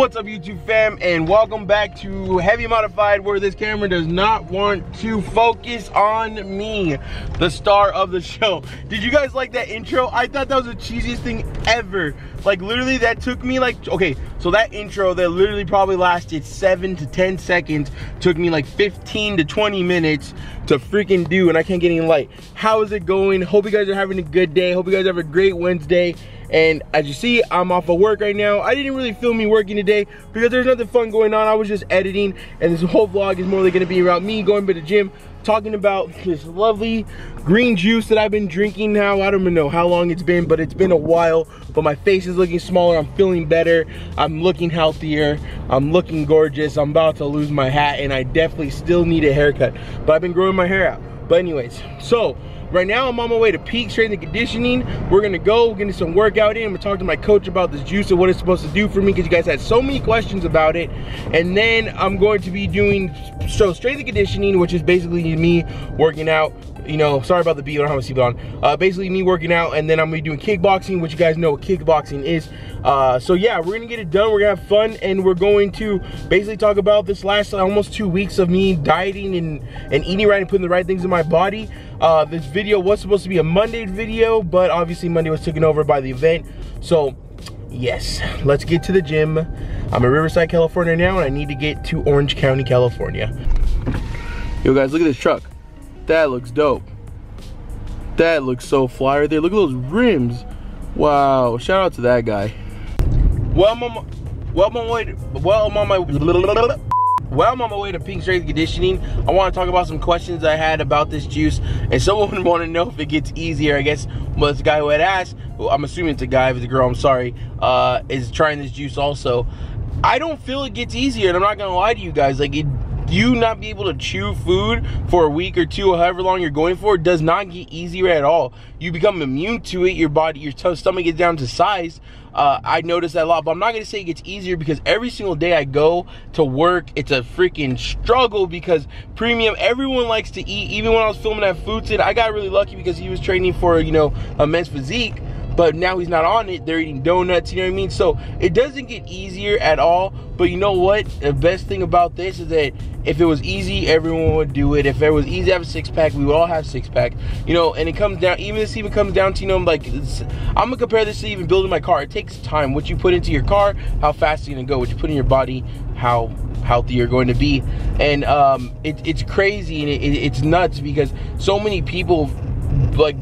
What's up, YouTube fam, and welcome back to Heavy Modified, where this camera does not want to focus on me, the star of the show. Did you guys like that intro? I thought that was the cheesiest thing ever. Like, literally, that took me like, okay, so that intro that literally probably lasted 7 to 10 seconds took me like 15 to 20 minutes to freaking do, and I can't get any light. How is it going? Hope you guys are having a good day. Hope you guys have a great Wednesday. And as you see, I'm off of work right now. I didn't really film me working today because there's nothing fun going on. I was just editing, and this whole vlog is more gonna be about me going to the gym, talking about this lovely green juice that I've been drinking now. I don't even know how long it's been, but it's been a while. But my face is looking smaller, I'm feeling better, I'm looking healthier, I'm looking gorgeous. I'm about to lose my hat, and I definitely still need a haircut, but I've been growing my hair out. But anyways, so right now I'm on my way to Peak Strength and Conditioning. We're gonna go get some workout in. I'm gonna talk to my coach about this juice and what it's supposed to do for me, because you guys had so many questions about it. And then I'm going to be doing strength and conditioning, which is basically me working out. You know, sorry about the beat, I don't have a seatbelt on. Basically me working out, and then I'm gonna be doing kickboxing, which you guys know what kickboxing is. So yeah, we're gonna get it done, we're gonna have fun, and we're going to basically talk about this last almost 2 weeks of me dieting and eating right and putting the right things in my body. This video was supposed to be a Monday video, but obviously Monday was taken over by the event. So yes, let's get to the gym. I'm in Riverside, California now, and I need to get to Orange County, California. Yo guys, look at this truck. That looks dope. That looks so fly right there. Look at those rims. Wow, shout out to that guy. Well, I'm on my way to Peak Strength and Conditioning. I want to talk about some questions I had about this juice, and someone wanted to know if it gets easier. I guess, well, this guy who had asked, well, I'm assuming it's a guy, if it's a girl, I'm sorry, is trying this juice also. I don't feel it gets easier, and I'm not gonna lie to you guys. Like, you not be able to chew food for a week or two, or however long you're going for, does not get easier at all. You become immune to it. Your body, your stomach gets down to size. I notice that a lot, but I'm not gonna say it gets easier, because every single day I go to work, it's a freaking struggle, because Premium, everyone likes to eat. Even when I was filming at Foodsit, I got really lucky because he was training for, you know, a men's physique, but now he's not on it. They're eating donuts, you know what I mean? So it doesn't get easier at all. But you know what? The best thing about this is that if it was easy, everyone would do it. If it was easy to have a six-pack, we would all have six-pack. You know, and it comes down, even this even comes down to, you know, like, I'm gonna compare this to even building my car. It takes time. What you put into your car, how fast you're gonna go. What you put in your body, how healthy you're going to be. And it's crazy, and it's nuts, because so many people, like,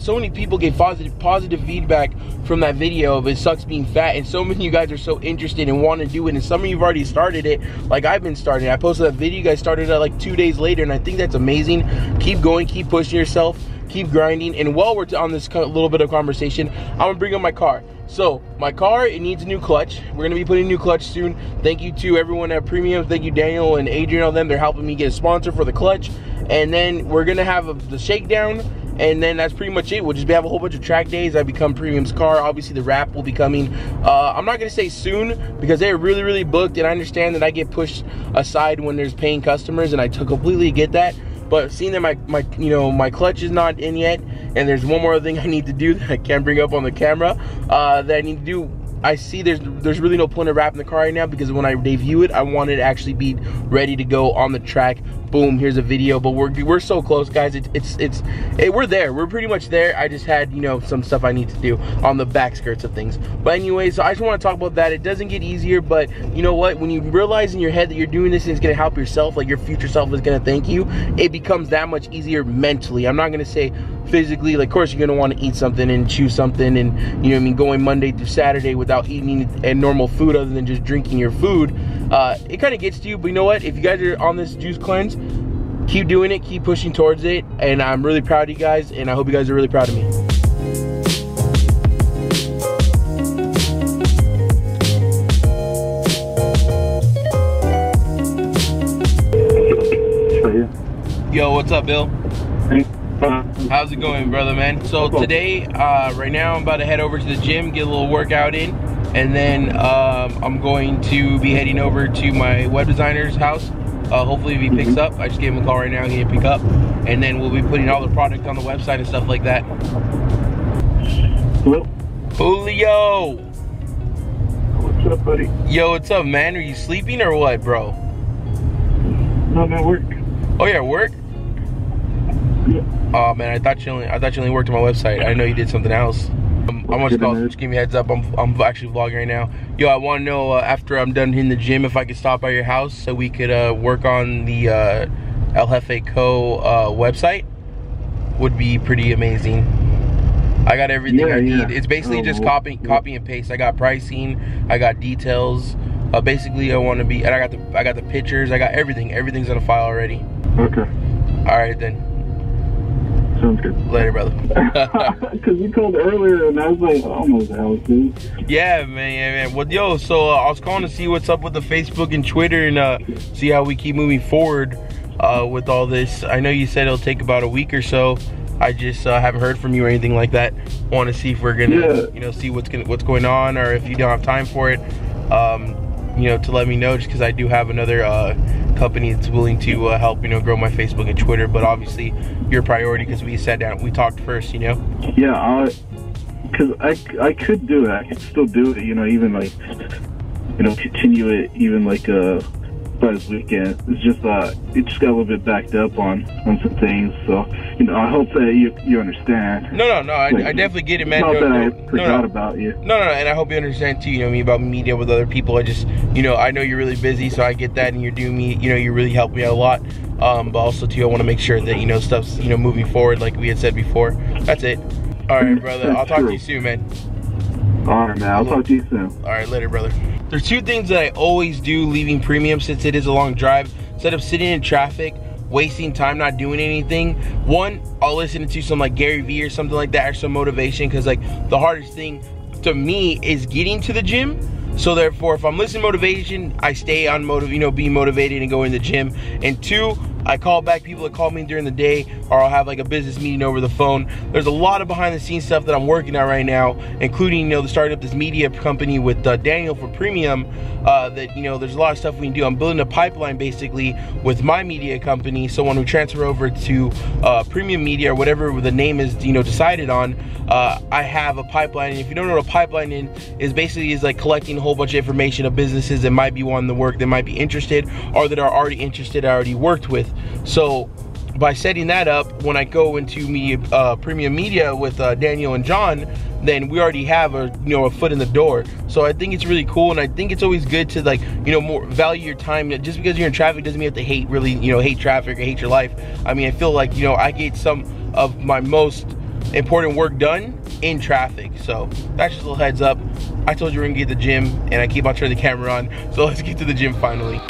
so many people gave positive feedback from that video of it sucks being fat, and so many of you guys are so interested and want to do it, and some of you've already started it, like I've been starting. I posted that video, you guys started it like 2 days later, and I think that's amazing. Keep going, keep pushing yourself, keep grinding. And while we're on this little bit of conversation, I'm gonna bring up my car. So my car, it needs a new clutch. We're gonna be putting a new clutch soon. Thank you to everyone at Premium. Thank you, Daniel and Adrian, on them. They're helping me get a sponsor for the clutch. And then we're gonna have the shakedown, and then that's pretty much it. We'll just have a whole bunch of track days. I become Premium's car. Obviously the wrap will be coming. I'm not gonna say soon, because they're really booked, and I understand that I get pushed aside when there's paying customers, and I completely get that. But seeing that my clutch is not in yet, and there's one more thing I need to do that I can't bring up on the camera, that I need to do. I see there's really no point of wrapping the car right now, because when I debut it, I want it to actually be ready to go on the track. Boom, here's a video. But we're so close, guys. We're there. We're pretty much there. I just had, you know, some stuff I need to do on the back skirts of things. But anyway, so I just want to talk about that. It doesn't get easier, but you know what? When you realize in your head that you're doing this and it's gonna help yourself, like your future self is gonna thank you, it becomes that much easier mentally. I'm not gonna say physically. Like, of course you're gonna want to eat something and chew something, and you know what I mean, going Monday through Saturday without eating a normal food other than just drinking your food, it kind of gets to you. But you know what? If you guys are on this juice cleanse, keep doing it, keep pushing towards it, and I'm really proud of you guys, and I hope you guys are really proud of me. Yo, what's up, Bill? How's it going, brother, man? So today, right now, I'm about to head over to the gym, get a little workout in, and then I'm going to be heading over to my web designer's house. Hopefully if he picks up. I just gave him a call right now, he didn't pick up. And then we'll be putting all the product on the website and stuff like that. Hello? Julio! What's up, buddy? Yo, what's up, man? Are you sleeping or what, bro? No, I'm at work. Oh, you're at work? Yeah. Oh man, I thought you only worked on my website. I know you did something else. I want to call, just give me a heads up. I'm actually vlogging right now. Yo, I want to know after I'm done hitting the gym if I could stop by your house so we could work on the El Jefe Co. Website. Would be pretty amazing. I got everything I need. It's basically just copy and paste. I got pricing, I got details. Basically, I want to be, and I got the pictures. I got everything. Everything's on a file already. Okay. All right then. Sounds good. Later, brother. Because you called earlier and I was like, oh my god, dude. Yeah, man. Well, yo, so I was calling to see what's up with the Facebook and Twitter and see how we keep moving forward with all this. I know you said it'll take about a week or so. I just haven't heard from you or anything like that. Want to see if we're gonna, you know, see what's going on, or if you don't have time for it, you know, to let me know. Just because I do have another company that's willing to help, you know, grow my Facebook and Twitter. But obviously, your priority because we sat down, we talked first, you know. Yeah, because I could do it. I could still do it. You know, even like, you know, continue it even like by this weekend. It's just it just got a little bit backed up on some things. So, you know, I hope that you understand. No, I definitely get it, man. Not that I forgot about you. No, and I hope you understand too. You know me about media with other people. I just, you know, I know you're really busy, so I get that, and you're doing me. You know, you really help me out a lot. But also too, I want to make sure that, you know, stuff's, you know, moving forward like we had said before. That's it. All right, brother. I'll talk to you soon, man. All right, man. I'll talk to you soon. All right, later, brother. There's two things that I always do leaving Premium, since it is a long drive. Instead of sitting in traffic, wasting time not doing anything, one, I'll listen to some like Gary Vee or something like that, or some motivation, because like the hardest thing to me is getting to the gym. So therefore, if I'm listening to motivation, I stay on being motivated and going to the gym. And two, I call back people that call me during the day, or I'll have like a business meeting over the phone. There's a lot of behind the scenes stuff that I'm working on right now, including, you know, the starting up this media company with Daniel for Premium. That, you know, there's a lot of stuff we can do. I'm building a pipeline basically with my media company. So when we transfer over to Premium Media or whatever the name is, you know, decided on, I have a pipeline. And if you don't know what a pipeline is basically like collecting a whole bunch of information of businesses that might be wanting to work, that might be interested, or that are already interested, I already worked with. So by setting that up, when I go into Premium Media with Daniel and John, then we already have a foot in the door. So I think it's really cool, and I think it's always good to, like, you know, more value your time. Just because you're in traffic doesn't mean you have to hate traffic or hate your life. I mean, I feel like, you know, I get some of my most important work done in traffic. So that's just a little heads up. I told you we're gonna get to the gym, and I keep on turning the camera on. So let's get to the gym finally.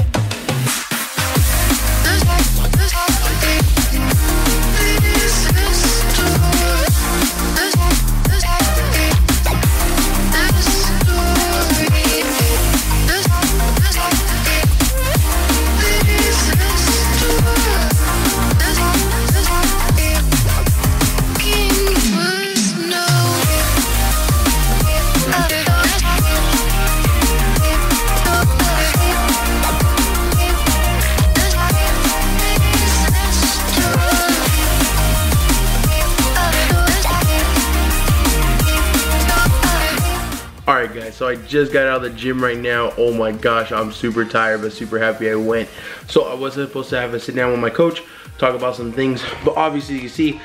Alright guys, so I just got out of the gym right now. Oh my gosh, I'm super tired but super happy I went. So I wasn't supposed to have a sit down with my coach, talk about some things, but obviously you can see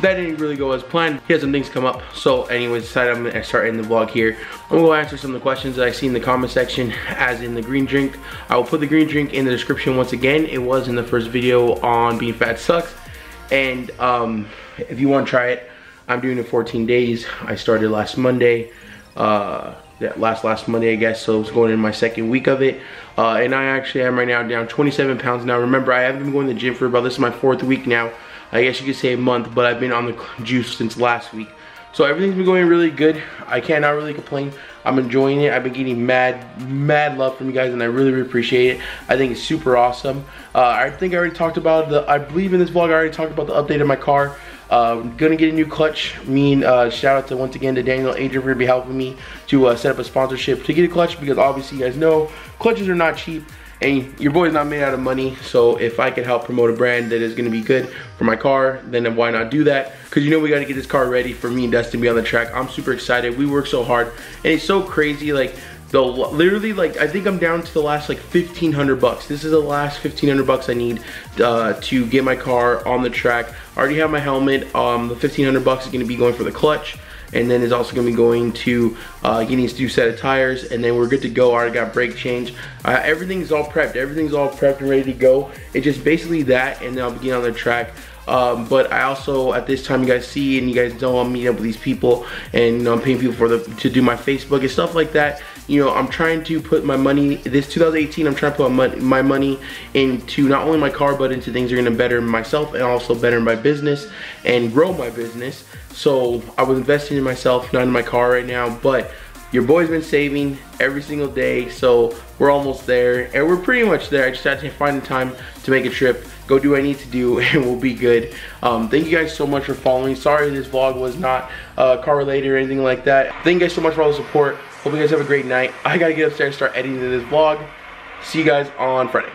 that didn't really go as planned. He had some things come up. So anyways, decided I'm gonna start ending the vlog here. I'm gonna go answer some of the questions that I see in the comment section, as in the green drink. I will put the green drink in the description once again. It was in the first video on Being Fat Sucks. And if you wanna try it, I'm doing it 14 days. I started last Monday. Last Monday, I guess, so it's going in my second week of it, and I actually am right now down 27 pounds now. Remember, I haven't been going to the gym for about, this is my 4th week now, I guess you could say a month, but I've been on the juice since last week. So everything's been going really good. I cannot really complain. I'm enjoying it. I've been getting mad love from you guys, and I really appreciate it. I think it's super awesome. I think I already talked about I believe in this vlog I already talked about the update of my car. Gonna get a new clutch. Shout out to, once again, to Daniel Adrian for be helping me to set up a sponsorship to get a clutch, because obviously you guys know clutches are not cheap, and your boy's not made out of money. So if I can help promote a brand that is gonna be good for my car, then why not do that? Because, you know, we gotta get this car ready for me and Dustin to be on the track. I'm super excited. We work so hard, and it's so crazy. Like, literally, like, I think I'm down to the last like 1,500 bucks. This is the last 1,500 bucks I need to get my car on the track. I already have my helmet. The 1,500 bucks is gonna be going for the clutch, and then it's also gonna be going to getting a new set of tires, and then we're good to go. I already got brake change. Everything's all prepped. Everything's all prepped and ready to go. It's just basically that, and then I'll begin on the track. But I also, at this time, you guys see and you guys know I'm meeting up with these people, and you know, I'm paying people to do my Facebook and stuff like that. You know, I'm trying to put my money, this 2018, I'm trying to put my money into not only my car, but into things that are gonna better myself and also better my business and grow my business. So I was investing in myself, not in my car right now, but your boy's been saving every single day, so we're almost there, and we're pretty much there. I just had to find the time to make a trip, go do what I need to do, and we'll be good. Thank you guys so much for following. Sorry this vlog was not car related or anything like that. Thank you guys so much for all the support. Hope you guys have a great night. I gotta get upstairs and start editing this vlog. See you guys on Friday.